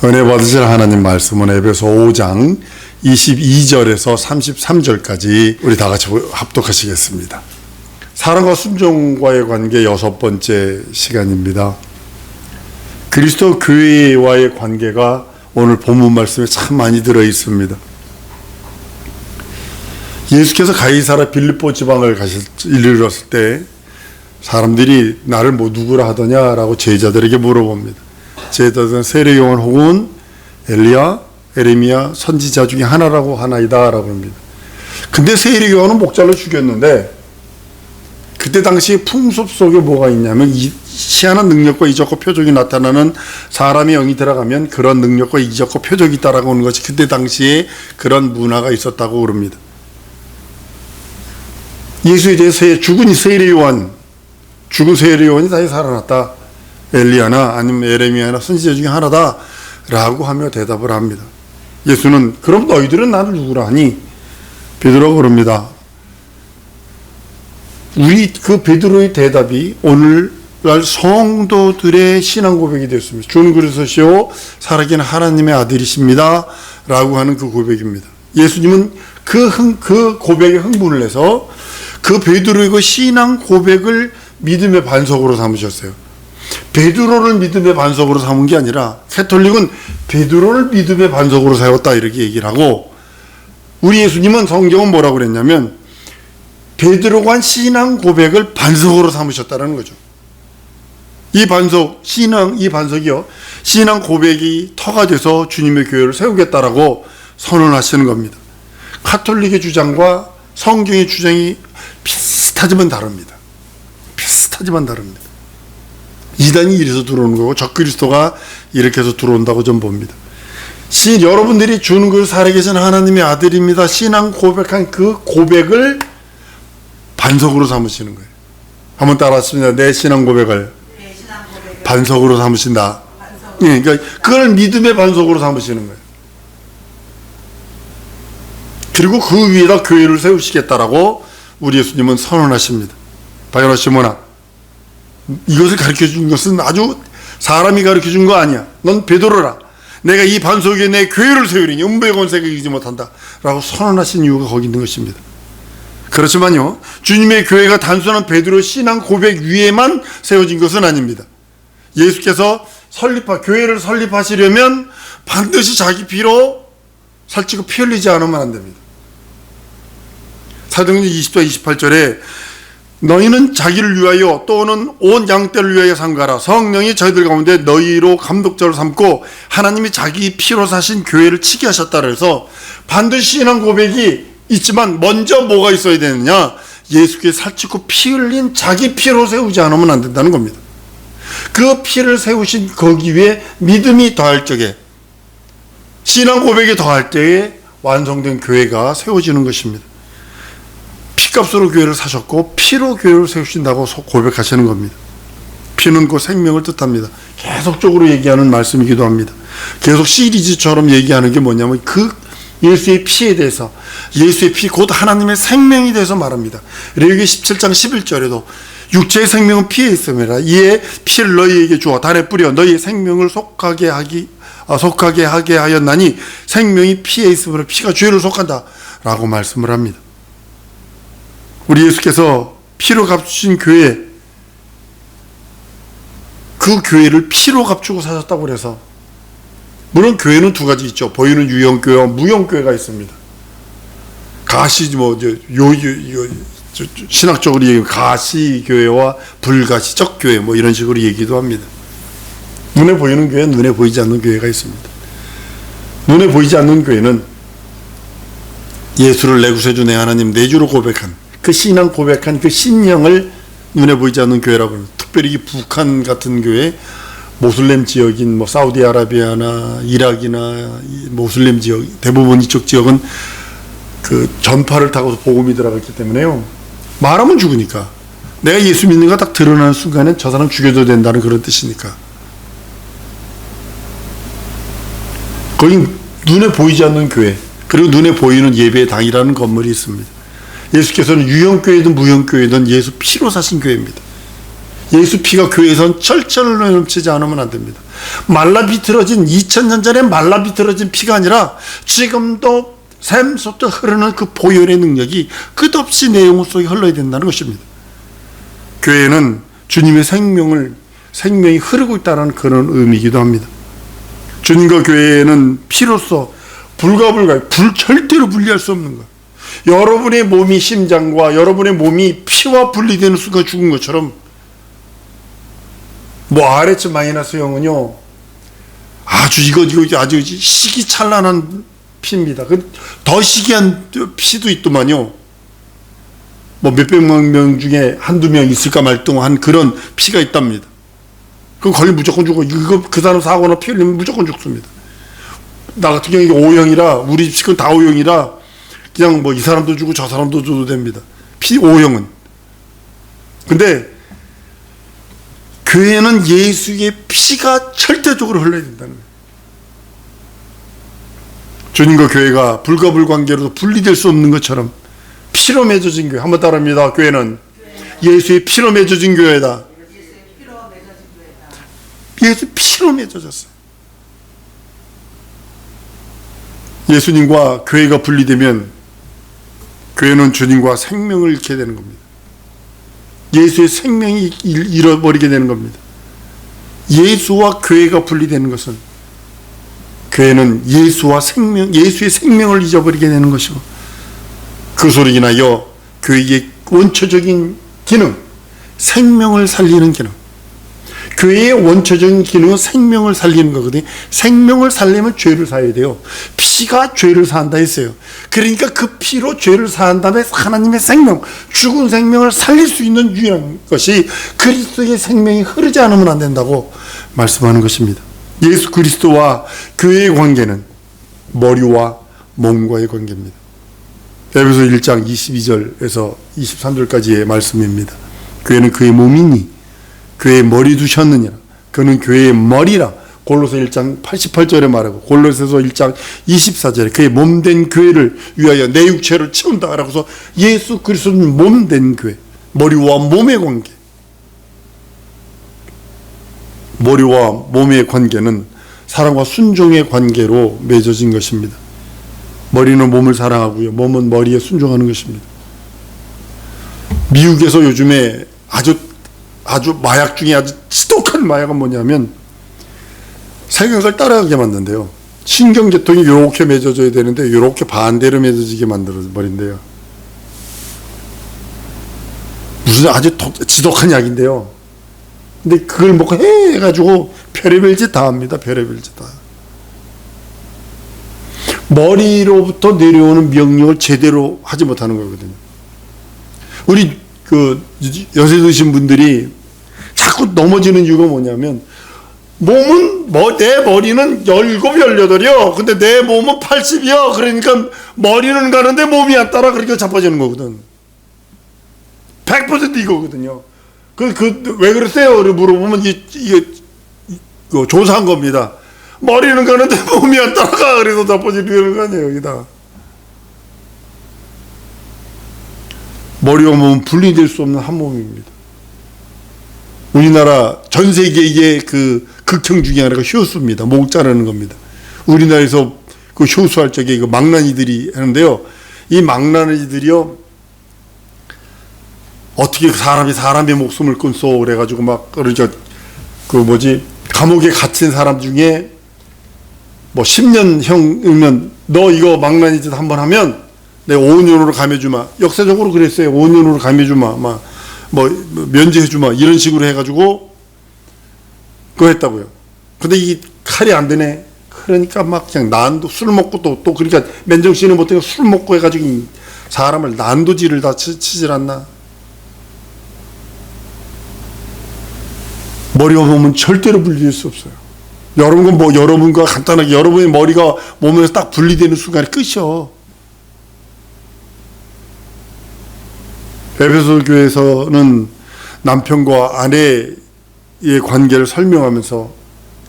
은혜 받으실 하나님 말씀은 에베소 5장 22절에서 33절까지 우리 다 같이 합독하시겠습니다. 사랑과 순종과의 관계 6번째 시간입니다. 그리스도 교회와의 관계가 오늘 본문 말씀에 참 많이 들어 있습니다. 예수께서 가이사랴 빌립보 지방을 이르렀을 때 사람들이 나를 뭐 누구라 하더냐라고 제자들에게 물어봅니다. 제자들은 세례요한 혹은 엘리야, 에레미야 선지자 중에 하나라고 하나이다 라고 합니다. 근데 세례요한은 목자로 죽였는데 그때 당시 풍습 속에 뭐가 있냐면 희한한 능력과 이적과 표적이 나타나는 사람의 영이 들어가면 그런 능력과 이적과 표적이 따라오는 것이 그때 당시에 그런 문화가 있었다고 그럽니다. 예수에 대해서 죽은 세례요한이 다시 살아났다. 엘리야나 아니면 에레미야나 선지자 중에 하나다 라고 하며 대답을 합니다. 예수는 그럼 너희들은 나를 누구라 하니? 베드로가 그럽니다. 우리 그 베드로의 대답이 오늘날 성도들의 신앙 고백이 되었습니다. 주는 그리스도시요 살아계신 하나님의 아들이십니다 라고 하는 그 고백입니다. 예수님은 그 고백에 흥분을 해서 그 베드로의 그 신앙 고백을 믿음의 반석으로 삼으셨어요. 베드로를 믿음의 반석으로 삼은 게 아니라 가톨릭은 베드로를 믿음의 반석으로 세웠다 이렇게 얘기를 하고, 우리 예수님은 성경은 뭐라고 그랬냐면 베드로가 한 신앙 고백을 반석으로 삼으셨다는 거죠. 이 반석이요 신앙 고백이 터가 돼서 주님의 교회를 세우겠다라고 선언하시는 겁니다. 가톨릭의 주장과 성경의 주장이 비슷하지만 다릅니다. 이단이 이래서 들어오는 거고 적그리스도가 이렇게 해서 들어온다고 좀 봅니다. 여러분들이 주는 그 살아계신 하나님의 아들입니다 신앙 고백한 그 고백을 반석으로 삼으시는 거예요. 한번 따라하십니다. 내 신앙 고백을 반석으로 삼으신다. 예, 그러니까 그걸 믿음의 반석으로 삼으시는 거예요. 그리고 그 위에다 교회를 세우시겠다라고 우리 예수님은 선언하십니다. 바요나 시몬아, 이것을 가르쳐 준 것은 아주 사람이 가르쳐 준 거 아니야. 넌 베드로라. 내가 이 반석 위에 내 교회를 세우리니 음부의 권세가 이기지 못한다 라고 선언하신 이유가 거기 있는 것입니다. 그렇지만요, 주님의 교회가 단순한 베드로 신앙 고백 위에만 세워진 것은 아닙니다. 예수께서 교회를 설립하시려면 반드시 자기 피로 살찌고 피 흘리지 않으면 안 됩니다. 사도행전 20장 28절에 너희는 자기를 위하여 또는 온 양떼를 위하여 삼가라. 성령이 저희들 가운데 너희로 감독자를 삼고 하나님이 자기 피로 사신 교회를 치게 하셨다. 그래서 반드시 신앙 고백이 있지만 먼저 뭐가 있어야 되느냐? 예수께 살찌고 피 흘린 자기 피로 세우지 않으면 안 된다는 겁니다. 그 피를 세우신 거기 위에 믿음이 더할 적에, 신앙 고백이 더할 때에 완성된 교회가 세워지는 것입니다. 피값으로 교회를 사셨고 피로 교회를 세우신다고 고백하시는 겁니다. 피는 곧 생명을 뜻합니다. 계속적으로 얘기하는 말씀이기도 합니다. 계속 시리즈처럼 얘기하는 게 뭐냐면 그 예수의 피에 대해서, 예수의 피 곧 하나님의 생명에 대해서 말합니다. 레위기 17장 11절에도 육체의 생명은 피에 있습니다. 이에 피를 너희에게 주어 단에 뿌려 너희의 생명을 속하게 하게 하였나니 생명이 피에 있으므로 피가 죄를 속한다 라고 말씀을 합니다. 우리 예수께서 피로 값주신 교회, 그 교회를 피로 값주고 사셨다고 그래서, 물론 교회는 두 가지 있죠. 보이는 유형교회와 무형교회가 있습니다. 신학적으로 얘기하면 가시교회와 불가시적 교회 이런 식으로 얘기도 합니다. 눈에 보이는 교회, 눈에 보이지 않는 교회가 있습니다. 눈에 보이지 않는 교회는 예수를 내 구세주 내 하나님 내 주로 고백한 그 신앙 고백한 그 신령을 눈에 보이지 않는 교회라고 합니다. 특별히 북한 같은 교회, 모슬렘 지역인 사우디아라비아나 이락이나 모슬렘 지역, 대부분 이쪽 지역은 그 전파를 타고서 복음이 들어갔기 때문에요. 말하면 죽으니까. 내가 예수 믿는가 딱 드러나는 순간에 저 사람 죽여도 된다는 그런 뜻이니까. 거기 눈에 보이지 않는 교회, 그리고 눈에 보이는 예배의 당이라는 건물이 있습니다. 예수께서는 유형교회든 무형교회든 예수 피로 사신 교회입니다. 예수 피가 교회에선 철철 넘치지 않으면 안 됩니다. 말라 비틀어진 2000년 전에 말라 비틀어진 피가 아니라 지금도 샘솟듯 흐르는 그 보혈의 능력이 끝없이 내 영혼 속에 흘러야 된다는 것입니다. 교회는 주님의 생명이 흐르고 있다는 그런 의미이기도 합니다. 주님과 교회는 피로써 절대로 분리할 수 없는 것. 여러분의 몸이 심장과 여러분의 몸이 피와 분리되는 순간 죽은 것처럼 뭐 RH 마이너스 형은요 아주 아주 시기찬란한 피입니다. 더 시기한 피도 있더만요. 뭐 몇백만 명 중에 한두 명 있을까 말등한 그런 피가 있답니다. 그럼 걸리면 무조건 죽어. 그 사람 사고나 피 흘리면 무조건 죽습니다. 나 같은 경우에 O형이라 우리 집 식구는 다 O형이라 그냥 뭐 이 사람도 주고 저 사람도 줘도 됩니다. 피 O형은. 근데 교회는 예수의 피가 절대적으로 흘러야 된다는 거예요. 주님과 교회가 불가불 관계로도 분리될 수 없는 것처럼 피로 맺어진 교회. 한번 따라합니다. 교회는 예수의 피로 맺어진 교회다. 예수 피로 맺어졌어요. 예수님과 교회가 분리되면 교회는 주님과 생명을 잃게 되는 겁니다. 예수의 생명이 잃어버리게 되는 겁니다. 예수와 교회가 분리되는 것은 교회는 예수의 생명을 잊어버리게 되는 것이고, 그것으로 인하여 교회의 원초적인 기능, 생명을 살리는 기능, 교회의 원초적인 기능은 생명을 살리는 거거든요. 생명을 살려면 죄를 사야 돼요. 피가 죄를 사한다 했어요. 그러니까 그 피로 죄를 사한 다음에 하나님의 생명, 죽은 생명을 살릴 수 있는 유일한 것이 그리스도의 생명이 흐르지 않으면 안 된다고 말씀하는 것입니다. 예수 그리스도와 교회의 관계는 머리와 몸과의 관계입니다. 에베소 1장 22절에서 23절까지의 말씀입니다. 교회는 그의 몸이니 그의 머리 두셨느니라. 그는 교회의 머리라. 골로새 1장 88절에 말하고 골로새서 1장 24절에 그의 몸된 교회를 위하여 내 육체를 채운다 라고서 예수 그리스도는 몸된 교회, 머리와 몸의 관계. 머리와 몸의 관계는 사랑과 순종의 관계로 맺어진 것입니다. 머리는 몸을 사랑하고요, 몸은 머리에 순종하는 것입니다. 미국에서 요즘에 아주 마약 중에 아주 지독한 마약은 뭐냐면 생각을 따라가게 만든대요. 신경계통이 이렇게 맺어져야 되는데 이렇게 반대로 맺어지게 만들어버린대요. 무슨 아주 지독한 약인데요. 근데 그걸 먹고 해가지고 별의별 짓 다 합니다. 별의별 짓 다. 머리로부터 내려오는 명령을 제대로 하지 못하는 거거든요. 우리 연세 드신 분들이 자꾸 넘어지는 이유가 뭐냐면 내 머리는 17, 18이요. 근데 내 몸은 80이요. 그러니까 머리는 가는데 몸이 안 따라. 그러니까 자빠지는 거거든. 100% 이거거든요. 왜 그러세요? 물어보면 이게 조사한 겁니다. 머리는 가는데 몸이 안 따라가. 그래서 자빠지는 거 아니에요, 여기다. 머리와 몸은 분리될 수 없는 한 몸입니다. 우리나라 전 세계의 그 극형 중에 하나가 효수입니다. 목 자르는 겁니다. 우리나라에서 그 효수할 적에 그 망나니들이 하는데요. 이 망나니들이요, 어떻게 사람의 목숨을 끊소 그래가지고 막 감옥에 갇힌 사람 중에 뭐 10년형이면 너 이거 망나니 짓 한번 하면 내가 5년으로 감해주마. 역사적으로 그랬어요. 5년으로 감해주마. 뭐 면제해주마. 이런 식으로 해가지고 그거 했다고요. 근데 이 칼이 안 되네. 그러니까 막 그냥 난도 술 먹고 또 그러니까 맨정신에 못하고 술 먹고 해가지고 사람을 난도질을 다 치질 않나. 머리와 몸은 절대로 분리될 수 없어요. 여러분과 간단하게 여러분의 머리가 몸에서 딱 분리되는 순간이 끝이요. 에베소 교회에서는 남편과 아내의 관계를 설명하면서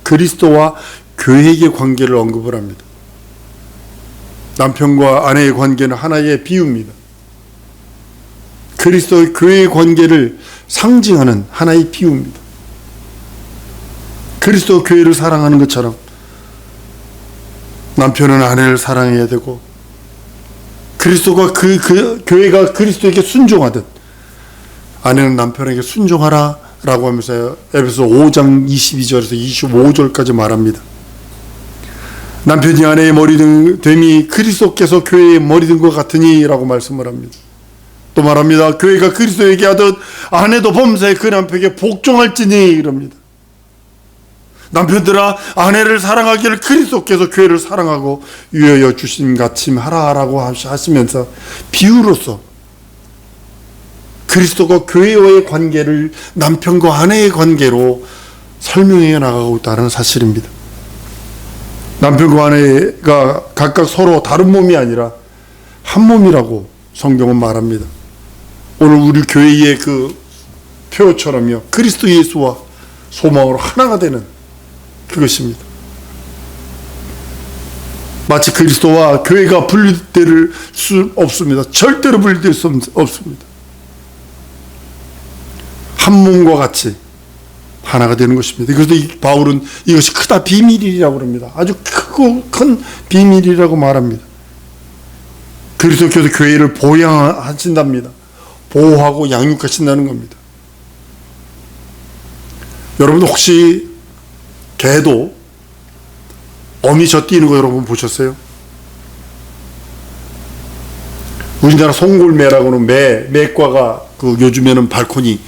그리스도와 교회의 관계를 언급을 합니다. 남편과 아내의 관계는 하나의 비유입니다. 그리스도의 교회의 관계를 상징하는 하나의 비유입니다. 그리스도 교회를 사랑하는 것처럼 남편은 아내를 사랑해야 되고, 그리스도가 그 교회가 그리스도에게 순종하듯 아내는 남편에게 순종하라 라고 하면서 에베소 5장 22절에서 25절까지 말합니다. 남편이 아내의 머리 됨이 그리스도께서 교회의 머리 된 것 같으니 라고 말씀을 합니다. 또 말합니다. 교회가 그리스도에게 하듯 아내도 범사에 그 남편에게 복종할지니 이럽니다. 남편들아, 아내를 사랑하기를 그리스도께서 교회를 사랑하고 위하여 주신 같이 하라라고 하시면서 비유로서 그리스도가 교회와의 관계를 남편과 아내의 관계로 설명해 나가고 있다는 사실입니다. 남편과 아내가 각각 서로 다른 몸이 아니라 한 몸이라고 성경은 말합니다. 오늘 우리 교회의 그 표처럼요, 그리스도 예수와 소망으로 하나가 되는 그것입니다. 마치 그리스도와 교회가 분리될 수 없습니다. 절대로 분리될 수 없습니다. 한 몸과 같이 하나가 되는 것입니다. 그래서 바울은 이것이 크다 비밀이라고 합니다. 아주 크고 큰 비밀이라고 말합니다. 그리스도께서 교회를 보양하신답니다. 보호하고 양육하신다는 겁니다. 여러분 혹시 개도 어미 젖뛰는 거 여러분 보셨어요? 우리나라 송골매라고는 매과가 그 요즘에는 발코니,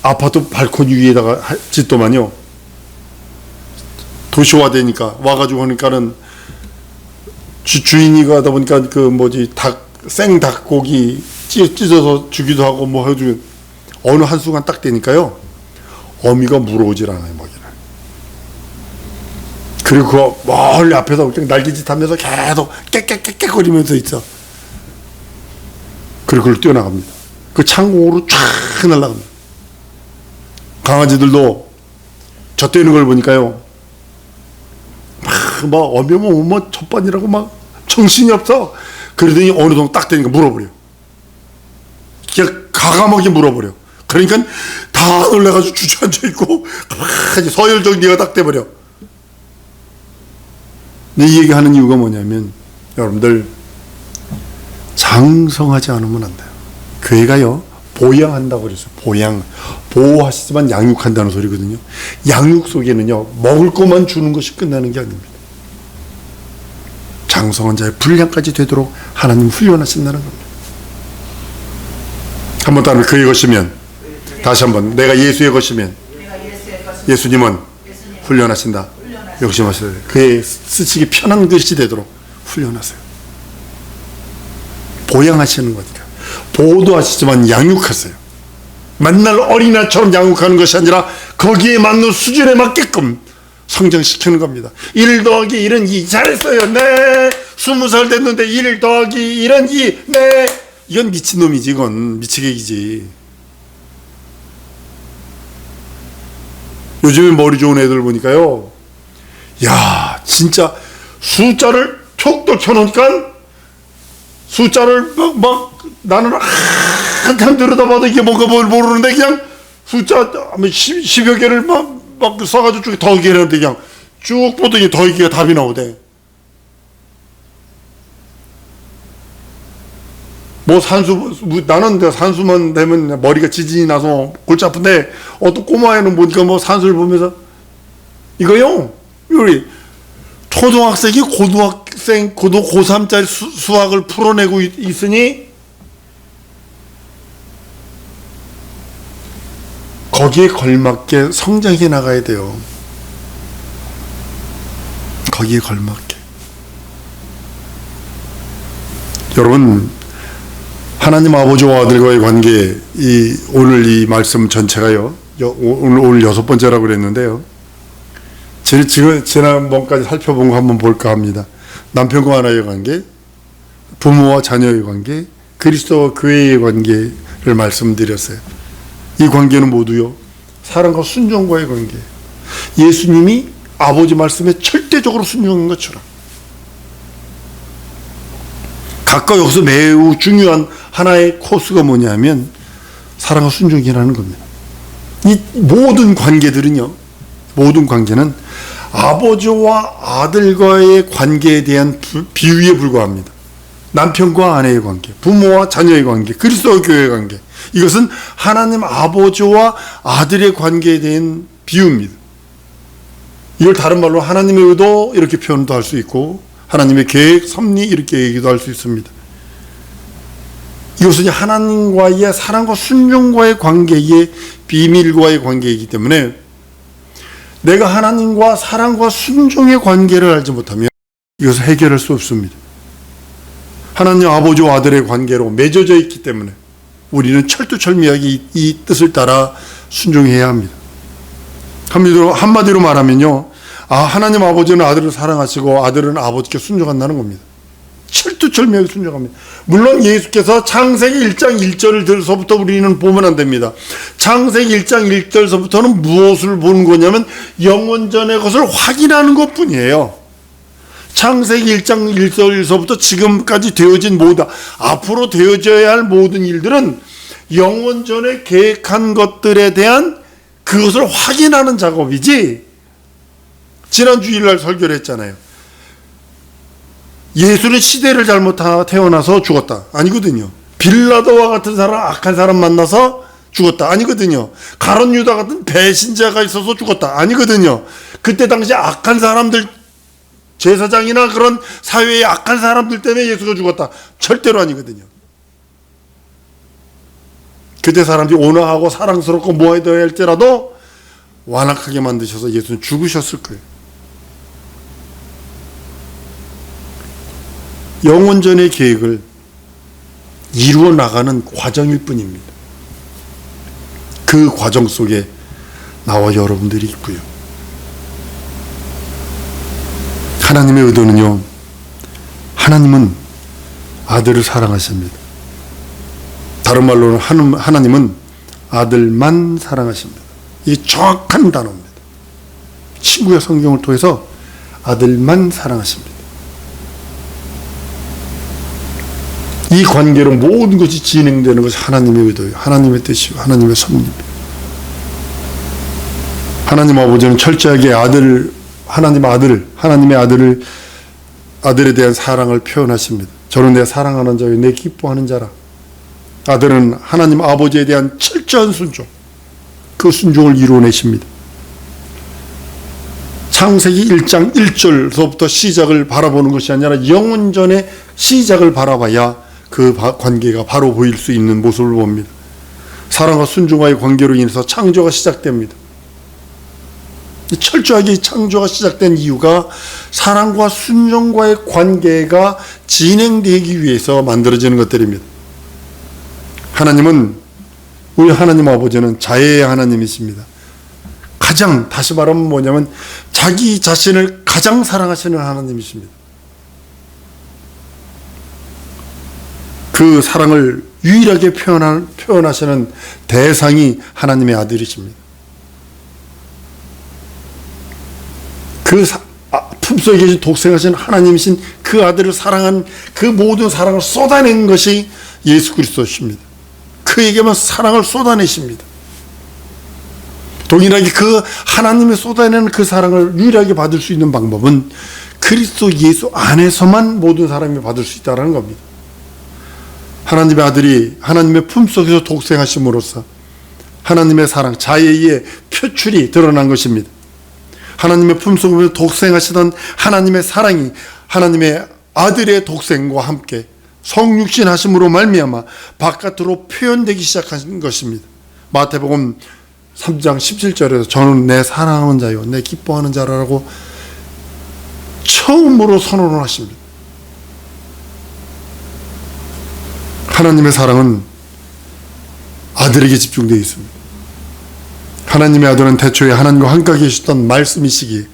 아파트 발코니 위에다가 짓더만요. 도시화 되니까 와가지고 하니까는 주인이 가다 보니까 그 뭐지 생 닭고기 찢어서 주기도 하고 뭐 해주고, 어느 한순간 딱 되니까요 어미가 물어오질 않아요, 먹이를. 그리고 그 멀리 앞에서 날개짓 하면서 계속 깨깨깨깨 거리면서 있어. 그리고 그걸 뛰어나갑니다. 그 창공으로 쫙 날아갑니다. 강아지들도 젖대는 걸 보니까요, 막 어미면 뭐 첫반이라고 막 정신이 없어. 그러더니 어느 정도 딱 되니까 물어버려. 그냥 가감하게 물어버려. 그러니까 다 놀래가지고 주저앉아 있고 가만히 서열 정리가 딱 돼버려. 이 얘기하는 이유가 뭐냐면, 여러분들 장성하지 않으면 안 돼요. 교회가요 보양한다고 그랬어요. 보호하시지만 양육한다는 소리거든요. 양육 속에는요 먹을 것만 주는 것이 끝나는 게 아닙니다. 장성한 자의 분량까지 되도록 하나님 훈련하신다는 겁니다. 한번 따르면 그의 것이면, 다시 한번 내가 예수의 것이면 예수님은 훈련하신다. 역심하시라. 그의 쓰시기 편한 것이 되도록 훈련하세요. 보양하시는 거니까. 보호도 하시지만 양육하세요. 맨날 어린아이처럼 양육하는 것이 아니라 거기에 맞는 수준에 맞게끔 성장시키는 겁니다. 1 더하기 1은 2. 잘했어요. 네. 20살 됐는데 1 더하기 1은 2. 네. 이건 미친놈이지. 이건 미치객이지. 요즘에 머리 좋은 애들 보니까요, 야 진짜 숫자를 촉도 쳐놓으니까 숫자를 막 나는 한참 들여다봐도 이게 뭔가 뭘 모르는데 그냥 숫자 10여 개를 막 써가지고 쭉 더하기 하는데 그냥 쭉 보더니 더하기가 답이 나오대. 뭐 나는 산수만 되면 머리가 지진이 나서 골치 아픈데, 어떤 꼬마애는 보니까 뭐 산수를 보면서 이거요, 우리 초등학생이 고3짜리 수학을 풀어내고 있으니 거기에 걸맞게 성장해 나가야 돼요. 거기에 걸맞게. 여러분, 하나님 아버지와 아들과의 관계, 오늘 이 말씀 전체가요, 오늘 6번째라고 그랬는데요, 지난번까지 살펴본 거 한번 볼까 합니다. 남편과 아내의 관계, 부모와 자녀의 관계, 그리스도와 교회의 관계를 말씀드렸어요. 이 관계는 모두요 사랑과 순종과의 관계. 예수님이 아버지 말씀에 절대적으로 순종한 것처럼 각각 여기서 매우 중요한 하나의 코스가 뭐냐면 사랑과 순종이라는 겁니다. 이 모든 관계들은요, 모든 관계는 아버지와 아들과의 관계에 대한 비유에 불과합니다. 남편과 아내의 관계, 부모와 자녀의 관계, 그리스도 교회의 관계, 이것은 하나님 아버지와 아들의 관계에 대한 비유입니다. 이걸 다른 말로 하나님의 의도 이렇게 표현도 할 수 있고 하나님의 계획, 섭리 이렇게 얘기도 할 수 있습니다. 이것은 하나님과의 사랑과 순종과의 관계의 비밀과의 관계이기 때문에 내가 하나님과 사랑과 순종의 관계를 알지 못하면 이것을 해결할 수 없습니다. 하나님 아버지와 아들의 관계로 맺어져 있기 때문에 우리는 철두철미하게 이 뜻을 따라 순종해야 합니다. 한마디로 말하면요, 하나님 아버지는 아들을 사랑하시고 아들은 아버지께 순종한다는 겁니다. 철두철미하게 순종합니다. 물론 예수께서 창세기 1장 1절서부터 우리는 보면 안 됩니다. 창세기 1장 1절서부터는 무엇을 보는 거냐면 영원전의 것을 확인하는 것 뿐이에요. 창세기 1장 1절서부터 지금까지 되어진 모든, 앞으로 되어져야 할 모든 일들은 영원전에 계획한 것들에 대한 그것을 확인하는 작업이지, 지난 주일날 설교를 했잖아요. 예수는 시대를 잘못 태어나서 죽었다. 아니거든요. 빌라도와 같은 사람, 악한 사람 만나서 죽었다. 아니거든요. 가룟 유다 같은 배신자가 있어서 죽었다. 아니거든요. 그때 당시 악한 사람들, 제사장이나 그런 사회의 악한 사람들 때문에 예수가 죽었다. 절대로 아니거든요. 그때 사람들이 온화하고 사랑스럽고 모아둬야 할지라도 완악하게 만드셔서 예수는 죽으셨을 거예요. 영원전의 계획을 이루어 나가는 과정일 뿐입니다. 그 과정 속에 나와 여러분들이 있고요. 하나님의 의도는요, 하나님은 아들을 사랑하십니다. 다른 말로는 하나님은 아들만 사랑하십니다. 이게 정확한 단어입니다. 친구의 성경을 통해서 아들만 사랑하십니다. 이 관계로 모든 것이 진행되는 것이 하나님의 의도예요. 하나님의 뜻이요, 하나님의 섭리입니다. 하나님 아버지는 철저하게 하나님의 아들에 대한 사랑을 표현하십니다. 저는 내 사랑하는 자요, 내 기뻐하는 자라. 아들은 하나님 아버지에 대한 철저한 순종, 그 순종을 이루어내십니다. 창세기 1장 1절서부터 시작을 바라보는 것이 아니라 영원전의 시작을 바라봐야 그 관계가 바로 보일 수 있는 모습을 봅니다. 사랑과 순종과의 관계로 인해서 창조가 시작됩니다. 철저하게 창조가 시작된 이유가 사랑과 순종과의 관계가 진행되기 위해서 만들어지는 것들입니다. 우리 하나님 아버지는 자애의 하나님이십니다. 가장, 다시 말하면 뭐냐면 자기 자신을 가장 사랑하시는 하나님이십니다. 그 사랑을 유일하게 표현하시는 대상이 하나님의 아들이십니다. 그 품속에 계신 독생하신 하나님이신 그 아들을 사랑한 그 모든 사랑을 쏟아낸 것이 예수 그리스도십니다. 그에게만 사랑을 쏟아내십니다. 동일하게 그 하나님이 쏟아내는 그 사랑을 유일하게 받을 수 있는 방법은 그리스도 예수 안에서만 모든 사람이 받을 수 있다는 겁니다. 하나님의 아들이 하나님의 품속에서 독생하심으로써 하나님의 사랑, 자애의 표출이 드러난 것입니다. 하나님의 품속에서 독생하시던 하나님의 사랑이 하나님의 아들의 독생과 함께 성육신 하심으로 말미암아 바깥으로 표현되기 시작한 것입니다. 마태복음 3장 17절에서 저는 내 사랑하는 자요, 내 기뻐하는 자라고 처음으로 선언을 하십니다. 하나님의 사랑은 아들에게 집중되어 있습니다. 하나님의 아들은 태초에 하나님과 함께 계셨던 말씀이시기에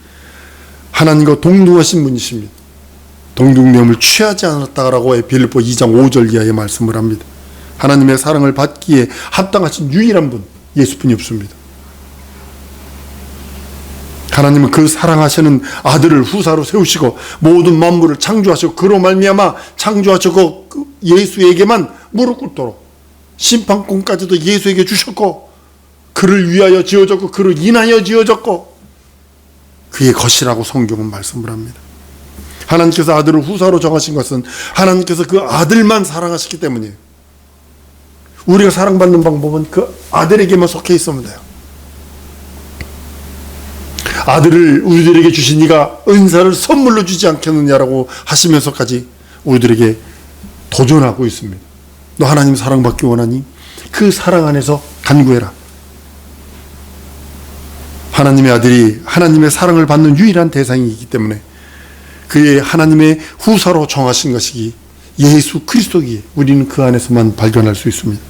하나님과 동등하신 분이십니다. 동등됨을 취하지 않았다라고 빌립보 2장 5절 이하의 말씀을 합니다. 하나님의 사랑을 받기에 합당하신 유일한 분, 예수뿐이 없습니다. 하나님은 그 사랑하시는 아들을 후사로 세우시고 모든 만물을 창조하시고 그로 말미암아 창조하시고 그 예수에게만 무릎 꿇도록 심판권까지도 예수에게 주셨고, 그를 위하여 지어졌고 그를 인하여 지어졌고, 그의 것이라고 성경은 말씀을 합니다. 하나님께서 아들을 후사로 정하신 것은 하나님께서 그 아들만 사랑하셨기 때문이에요. 우리가 사랑받는 방법은 그 아들에게만 속해 있으면 돼요. 아들을 우리들에게 주신 이가 은사를 선물로 주지 않겠느냐라고 하시면서까지 우리들에게 도전하고 있습니다. 너 하나님 사랑받기 원하니? 그 사랑 안에서 간구해라. 하나님의 아들이 하나님의 사랑을 받는 유일한 대상이기 때문에 그의 하나님의 후사로 정하신 것이기 예수 그리스도기에 우리는 그 안에서만 발견할 수 있습니다.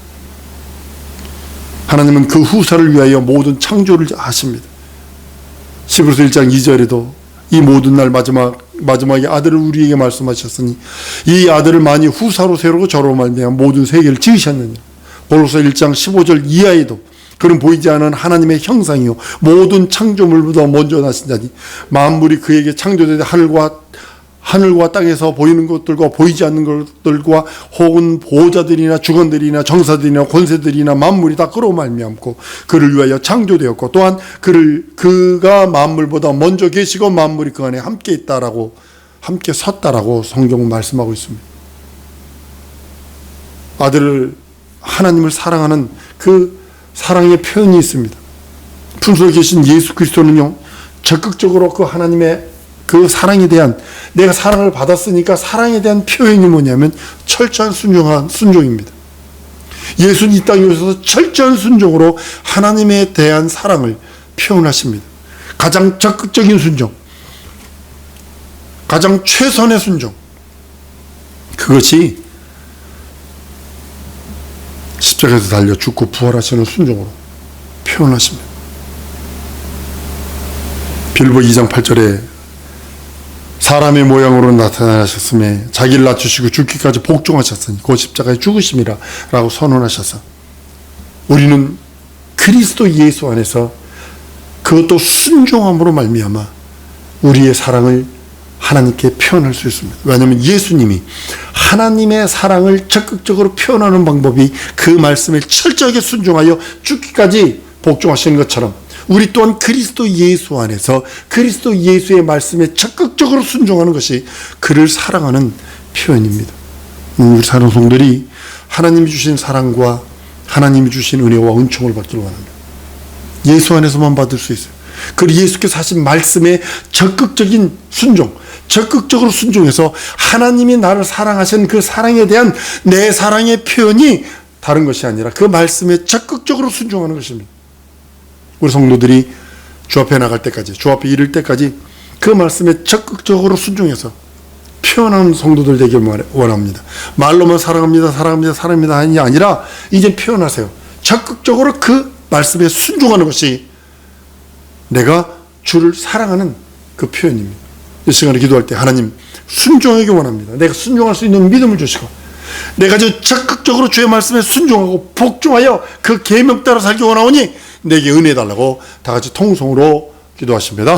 하나님은 그 후사를 위하여 모든 창조를 하십니다. 히브리서 1장 2절에도 이 모든 날 마지막에 아들을 우리에게 말씀하셨으니 이 아들을 만일 후사로 세우고 저로 말미암아 모든 세계를 지으셨느냐. 골로새 1장 15절 이하에도 그는 보이지 않은 하나님의 형상이요 모든 창조물보다 먼저 나신 자니 만물이 그에게 창조되되 하늘과 땅에서 보이는 것들과 보이지 않는 것들과 혹은 보호자들이나 주권들이나 정사들이나 권세들이나 만물이 다 그로 말미암고 그를 위하여 창조되었고 또한 그가 만물보다 먼저 계시고 만물이 그 안에 함께 있다라고 함께 섰다라고 성경은 말씀하고 있습니다. 아들을 하나님을 사랑하는 그 사랑의 표현이 있습니다. 품속에 계신 예수 그리스도는요 적극적으로 그 하나님의 그 사랑에 대한, 내가 사랑을 받았으니까 사랑에 대한 표현이 뭐냐면 철저한 순종입니다. 예수는 이 땅에 오셔서 철저한 순종으로 하나님에 대한 사랑을 표현하십니다. 가장 적극적인 순종, 가장 최선의 순종, 그것이 십자가에서 달려 죽고 부활하시는 순종으로 표현하십니다. 빌보 2장 8절에 사람의 모양으로 나타나셨음에 자기를 낮추시고 죽기까지 복종하셨으니 그 십자가의 죽으심이라 라고 선언하셔서 우리는 그리스도 예수 안에서 그것도 순종함으로 말미암아 우리의 사랑을 하나님께 표현할 수 있습니다. 왜냐하면 예수님이 하나님의 사랑을 적극적으로 표현하는 방법이 그 말씀에 철저하게 순종하여 죽기까지 복종하시는 것처럼 우리 또한 그리스도 예수 안에서 그리스도 예수의 말씀에 적극적으로 순종하는 것이 그를 사랑하는 표현입니다. 우리 사랑 성들이 하나님이 주신 사랑과 하나님이 주신 은혜와 은총을 받기를 원합니다. 예수 안에서만 받을 수 있어요. 그리고 예수께서 하신 말씀에 적극적인 순종, 적극적으로 순종해서 하나님이 나를 사랑하신 그 사랑에 대한 내 사랑의 표현이 다른 것이 아니라 그 말씀에 적극적으로 순종하는 것입니다. 우리 성도들이 주 앞에 나갈 때까지, 주 앞에 이를 때까지 그 말씀에 적극적으로 순종해서 표현하는 성도들 되길 원합니다. 말로만 사랑합니다, 사랑합니다, 사랑합니다 하는 게 아니라 이제 표현하세요. 적극적으로 그 말씀에 순종하는 것이 내가 주를 사랑하는 그 표현입니다. 이 시간에 기도할 때 하나님 순종하기 원합니다. 내가 순종할 수 있는 믿음을 주시고 내가 적극적으로 주의 말씀에 순종하고 복종하여 그 계명 따라 살기 원하오니 내게 은혜 달라고 다 같이 통성으로 기도하십니다.